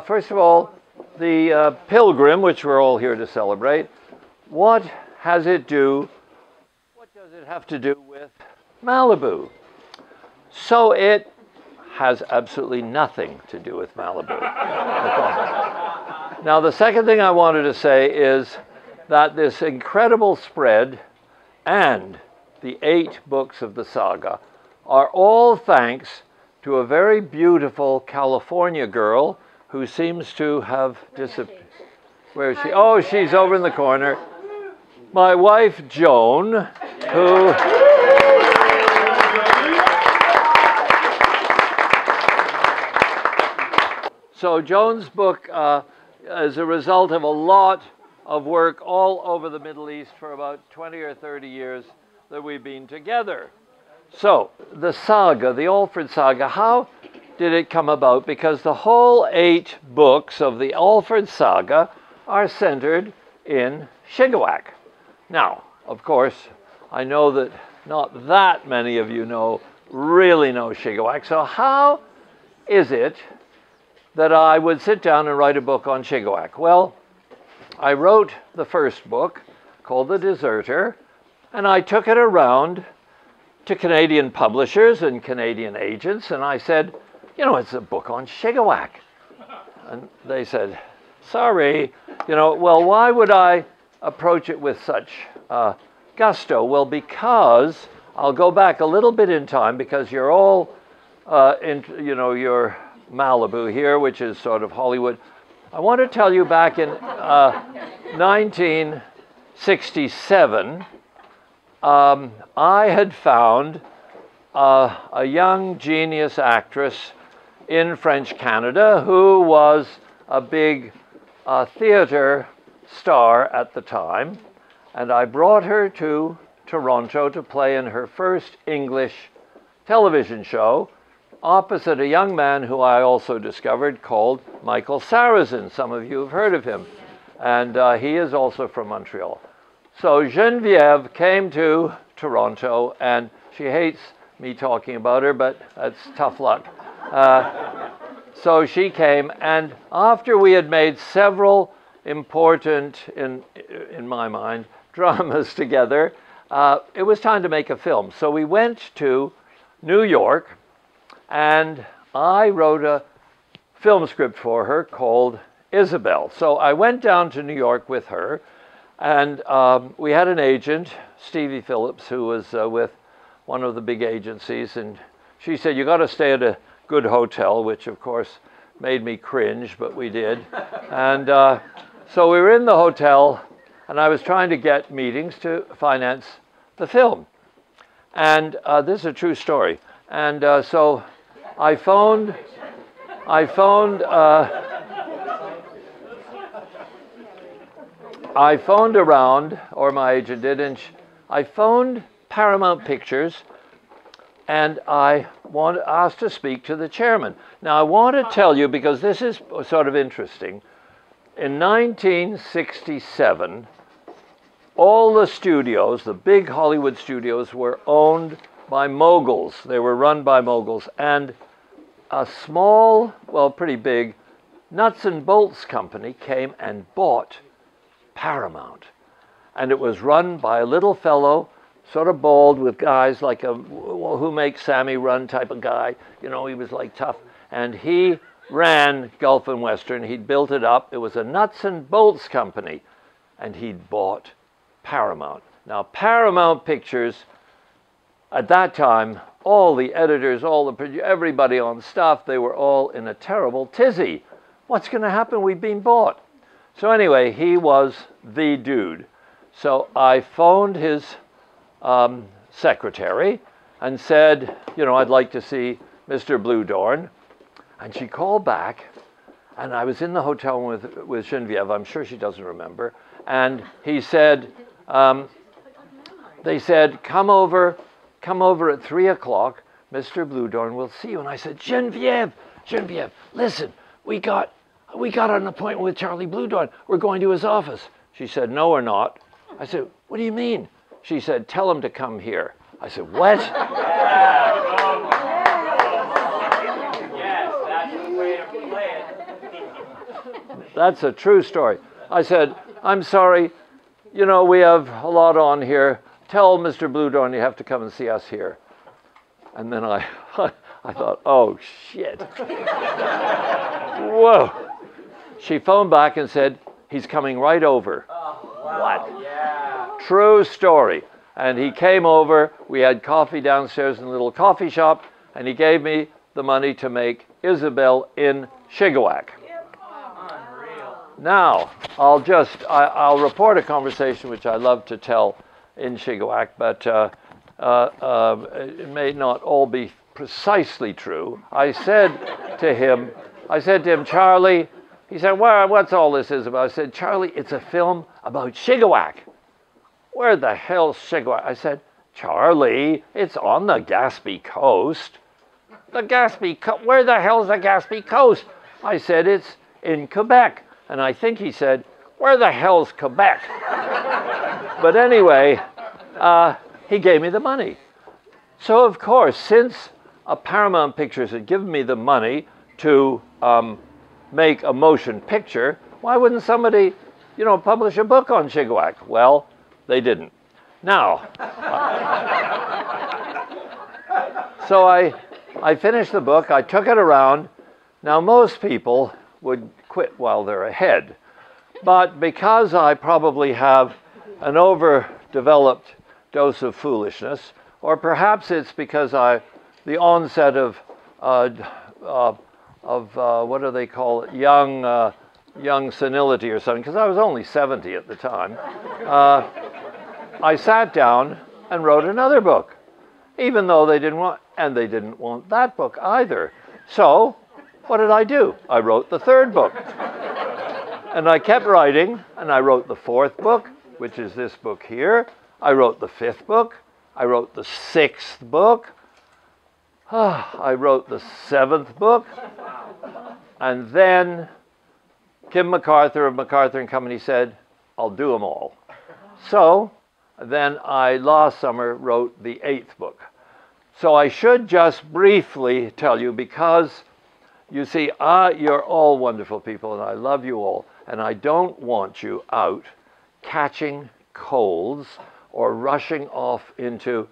First of all, the Pilgrim, which we're all here to celebrate, what does it have to do with Malibu? So it has absolutely nothing to do with Malibu. Okay. Now, the second thing I wanted to say is that this incredible spread and the 8 books of the saga are all thanks to a very beautiful California girl who seems to have disappeared. Where is she? Oh, she's over in the corner. My wife, Joan, who... So Joan's book is a result of a lot of work all over the Middle East for about 20 or 30 years that we've been together. So the saga, the Alfred saga, how did it come about? Because the whole 8 books of the Alfred saga are centered in Shigawak. Now, of course, I know that not that many of you really know Shigawak. So how is it that I would sit down and write a book on Shigawak? Well, I wrote the first book called The Deserter, and I took it around to Canadian publishers and Canadian agents, and I said, it's a book on Shigawak. And they said, sorry, well, why would I approach it with such gusto? Well, because I'll go back a little bit in time, because you're all you're Malibu here, which is sort of Hollywood. I want to tell you back in 1967, I had found a young genius actress in French Canada who was a big theater star at the time, and I brought her to Toronto to play in her first English television show opposite a young man who I also discovered called Michael Sarrazin. Some of you have heard of him, and he is also from Montreal. So Geneviève came to Toronto, and she hates me talking about her, but that's tough luck. So she came, and after we had made several important, in my mind, dramas together, it was time to make a film. So we went to New York, and I wrote a film script for her called Isabel. So I went down to New York with her, and we had an agent, Stevie Phillips, who was with one of the big agencies, and she said, you got to stay at a good hotel, which of course made me cringe, but we did. And so we were in the hotel, and I was trying to get meetings to finance the film. And this is a true story. And so I phoned around, or my agent did, and I phoned Paramount Pictures, and I asked to speak to the chairman. Now, I want to tell you, because this is sort of interesting, in 1967, all the studios, the big Hollywood studios, were owned by moguls. They were run by moguls, and a small, well, pretty big, nuts and bolts company came and bought Paramount. And it was run by a little fellow, sort of bald, with guys like who makes Sammy Run type of guy. He was like tough. And he ran Gulf and Western. He'd built it up. It was a nuts and bolts company. And he'd bought Paramount. Now, Paramount Pictures, at that time, all the editors, everybody on staff, they were all in a terrible tizzy. What's going to happen? We've been bought. So anyway, he was the dude. So I phoned his secretary and said, I'd like to see Mr. Bluedorn. And she called back, and I was in the hotel with Geneviève. I'm sure she doesn't remember. And he said, they said, come over at 3 o'clock. Mr. Bluedorn will see you. And I said, Geneviève, listen, we got an appointment with Charlie Bluedorn. We're going to his office. She said, no, we're not. I said, what do you mean? She said, tell him to come here. I said, what? Yes, that's the way to play it. That's a true story. I said, I'm sorry, you know, we have a lot on here. Tell Mr. Bluedorn you have to come and see us here. And then I thought, oh, shit. Whoa. She phoned back and said, he's coming right over. Oh, wow. What? Yeah. True story. And he came over. We had coffee downstairs in a little coffee shop, and he gave me the money to make Isabel in Shigawak. Unreal. Now, I'll report a conversation which I love to tell in Shigawak, but it may not all be precisely true. I said to him, Charlie, he said, well, what's all this is about? I said, Charlie, it's a film about Shigawak. Where the hell's Shigawak? I said, Charlie, it's on the Gaspé coast. The Gaspé coast? Where the hell's the Gaspé coast? I said, it's in Quebec. And I think he said, where the hell's Quebec? But anyway, he gave me the money. So of course, since Paramount Pictures had given me the money to make a motion picture, why wouldn't somebody, you know, publish a book on Shigawak? Well, they didn't. Now, so I finished the book, I took it around. Now, most people would quit while they're ahead. But because I probably have an overdeveloped dose of foolishness, or perhaps it's because the onset of what do they call it, young senility or something, because I was only 70 at the time, I sat down and wrote another book, even though they didn't want that book either. So what did I do? I wrote the third book. And I kept writing, and I wrote the fourth book, which is this book here. I wrote the fifth book. I wrote the sixth book. I wrote the seventh book. And then Kim MacArthur of MacArthur and Company said, I'll do them all. So then I last summer wrote the eighth book. So I should just briefly tell you, because you see, you're all wonderful people and I love you all, and I don't want you out catching colds or rushing off into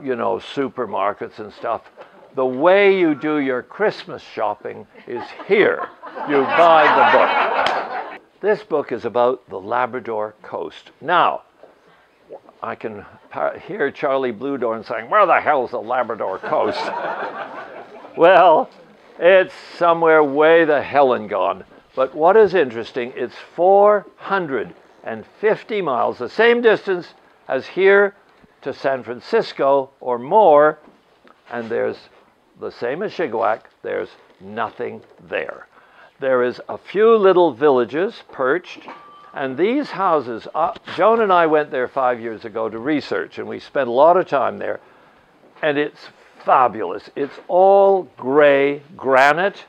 you know, supermarkets and stuff. The way you do your Christmas shopping is here. You buy the book. This book is about the Labrador coast. Now, I can hear Charlie Bluedorn saying, where the hell's the Labrador coast? Well, it's somewhere way the hell and gone. But what is interesting, it's 450 miles, the same distance as here to San Francisco or more, and there's the same as Shigawak, there's nothing there. There is a few little villages perched, and these houses, Joan and I went there 5 years ago to research, and we spent a lot of time there, and it's fabulous. It's all gray granite.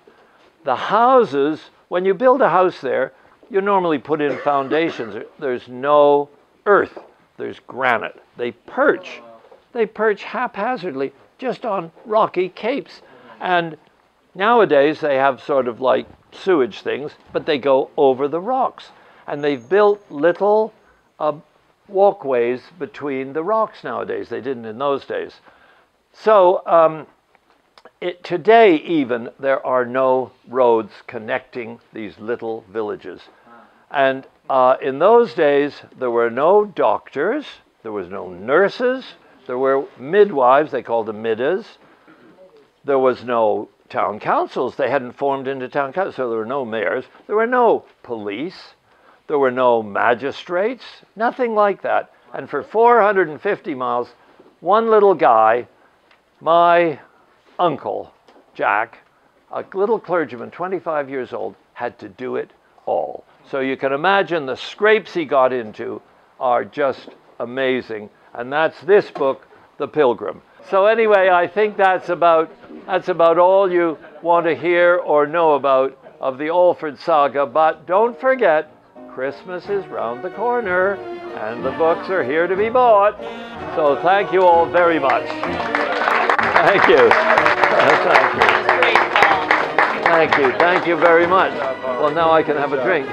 The houses, when you build a house there, you normally put in foundations. There's no earth, there's granite. They perch haphazardly just on rocky capes. And nowadays they have sort of like sewage things, but they go over the rocks. And they've built little walkways between the rocks nowadays. They didn't in those days. So today even, there are no roads connecting these little villages. And in those days, there were no doctors, there was no nurses, there were midwives, they called them middas. There was no town councils, they hadn't formed into town councils, so there were no mayors, there were no police, there were no magistrates, nothing like that. And for 450 miles, one little guy, my uncle, Jack, a little clergyman, 25 years old, had to do it all. So you can imagine the scrapes he got into are just amazing. And that's this book, The Pilgrim. So anyway, I think that's about all you want to hear or know about of the Alford saga. But don't forget, Christmas is round the corner, and the books are here to be bought. So thank you all very much. Thank you. Thank you. Thank you very much. Well, now I can have a drink.